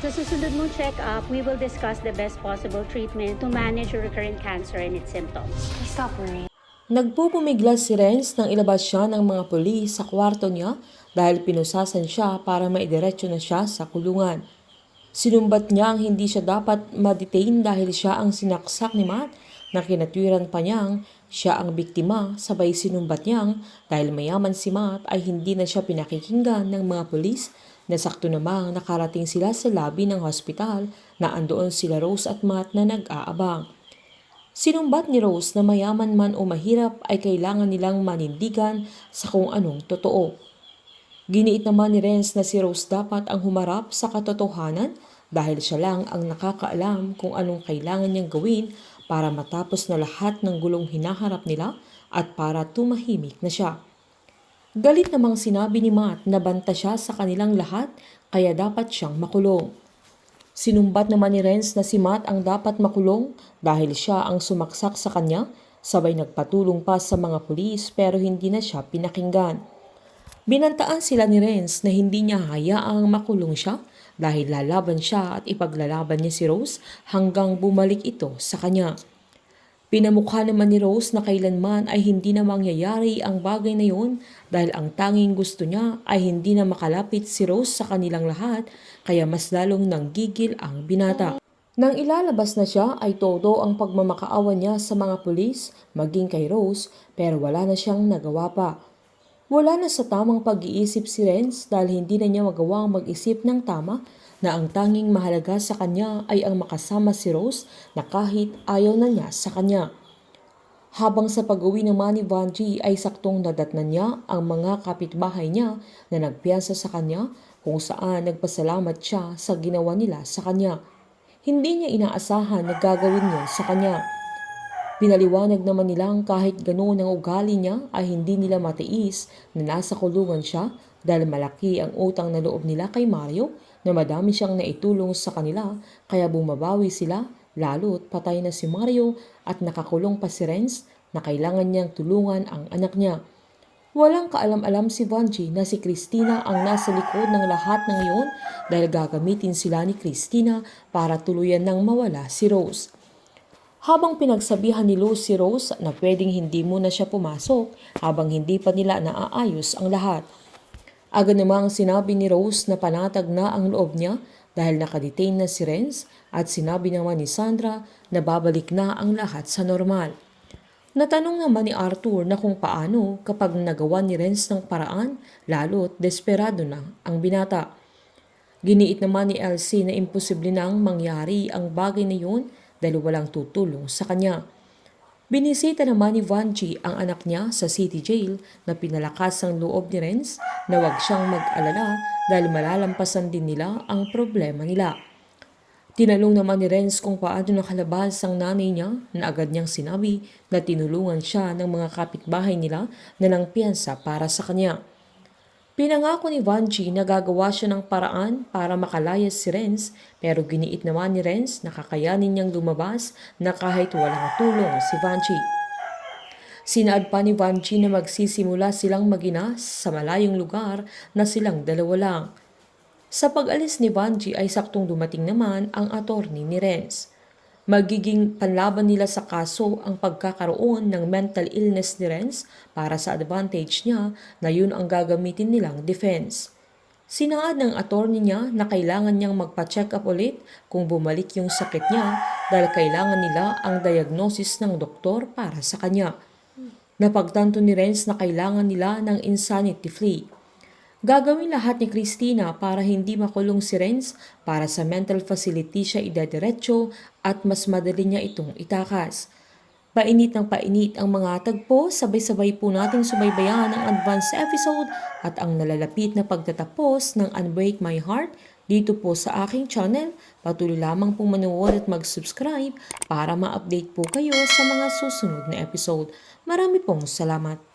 Sa susunod mong check-up, we will discuss the best possible treatment to manage your recurrent cancer and its symptoms. Please stop worrying. Nagpupumiglas si Renz nang ilabas siya ng mga pulis sa kwarto niya dahil pinusasan siya para maidiretso na siya sa kulungan. Sinumbat niya ang hindi siya dapat ma-detain dahil siya ang sinaksak ni Matt na kinatwiran pa niyang siya ang biktima, sabay sinumbat niyang dahil mayaman si Matt ay hindi na siya pinakikinggan ng mga pulis na sakto namang nakarating sila sa lobby ng hospital na andoon sila Rose at Matt na nag-aabang. Sinumbat ni Rose na mayaman man o mahirap ay kailangan nilang manindigan sa kung anong totoo. Giniit naman ni Renz na si Rose dapat ang humarap sa katotohanan dahil siya lang ang nakakaalam kung anong kailangan niyang gawin para matapos na lahat ng gulong hinaharap nila at para tumahimik na siya. Galit namang sinabi ni Matt na banta siya sa kanilang lahat kaya dapat siyang makulong. Sinumbat naman ni Renz na si Matt ang dapat makulong dahil siya ang sumaksak sa kanya, sabay nagpatulong pa sa mga pulis pero hindi na siya pinakinggan. Binantaan sila ni Renz na hindi niya hayaang makulong siya dahil lalaban siya at ipaglalaban niya si Rose hanggang bumalik ito sa kanya. Pinamukha naman ni Rose na kailanman ay hindi na mangyayari ang bagay na yun dahil ang tanging gusto niya ay hindi na makalapit si Rose sa kanilang lahat kaya mas lalong nanggigil ang binata. Nang ilalabas na siya ay todo ang pagmamakaawa niya sa mga pulis maging kay Rose pero wala na siyang nagawa pa. Wala na sa tamang pag-iisip si Renz dahil hindi na niya magawang mag-isip ng tama na ang tanging mahalaga sa kanya ay ang makasama si Rose na kahit ayaw na niya sa kanya. Habang sa pag-uwi naman ni Vanjie ay saktong nadatnan niya ang mga kapitbahay niya na nagpiyansa sa kanya kung saan nagpasalamat siya sa ginawa nila sa kanya. Hindi niya inaasahan na gagawin niya sa kanya. Pinaliwanag naman nilang kahit ganoon ang ugali niya ay hindi nila matiis na nasa kulungan siya dahil malaki ang utang na loob nila kay Mario na madami siyang naitulong sa kanila kaya bumabawi sila lalo't patay na si Mario at nakakulong pa si Renz na kailangan niyang tulungan ang anak niya. Walang kaalam-alam si Vanjie na si Christina ang nasa likod ng lahat ng iyon dahil gagamitin sila ni Christina para tuluyan ng mawala si Rose. Habang pinagsabihan ni Lou si Rose na pwedeng hindi muna siya pumasok habang hindi pa nila naaayos ang lahat. Agad namang sinabi ni Rose na panatag na ang loob niya dahil nakadetain na si Renz at sinabi naman ni Sandra na babalik na ang lahat sa normal. Natanong naman ni Arthur na kung paano kapag nagawa ni Renz ng paraan lalo't desperado na ang binata. Giniit naman ni Elsie na imposible nang mangyari ang bagay na yun dahil walang tutulong sa kanya. Binisita naman ni Vanjie ang anak niya sa city jail na pinalakas ang loob ni Renz na huwag siyang mag-alala dahil malalampasan din nila ang problema nila. Tinanong naman ni Renz kung paano nakalabas ang nanay niya na agad niyang sinabi na tinulungan siya ng mga kapitbahay nila na ng piyansa para sa kanya. Pinangako ni Vanjie na gagawa siya ng paraan para makalayas si Renz pero giniit naman ni Renz na kakayanin niyang lumabas na kahit walang tulong si Vanjie. Sinaad pa ni Vanjie na magsisimula silang magina sa malayong lugar na silang dalawa lang. Sa pag-alis ni Vanjie ay saktong dumating naman ang attorney ni Renz. Magiging panlaban nila sa kaso ang pagkakaroon ng mental illness ni Renz para sa advantage niya na yun ang gagamitin nilang defense. Sinaad ng attorney niya na kailangan niyang magpa-check up ulit kung bumalik yung sakit niya dahil kailangan nila ang diagnosis ng doktor para sa kanya. Napagtanto ni Renz na kailangan nila ng insanity plea. Gagawin lahat ni Christina para hindi makulong si Renz para sa mental facility siya idadiretso at mas madali niya itong itakas. Painit ng painit ang mga tagpo, sabay-sabay po nating subaybayan ang advanced episode at ang nalalapit na pagtatapos ng Unbreak My Heart dito po sa aking channel. Patuloy lamang pong manood at mag-subscribe para ma-update po kayo sa mga susunod na episode. Marami pong salamat.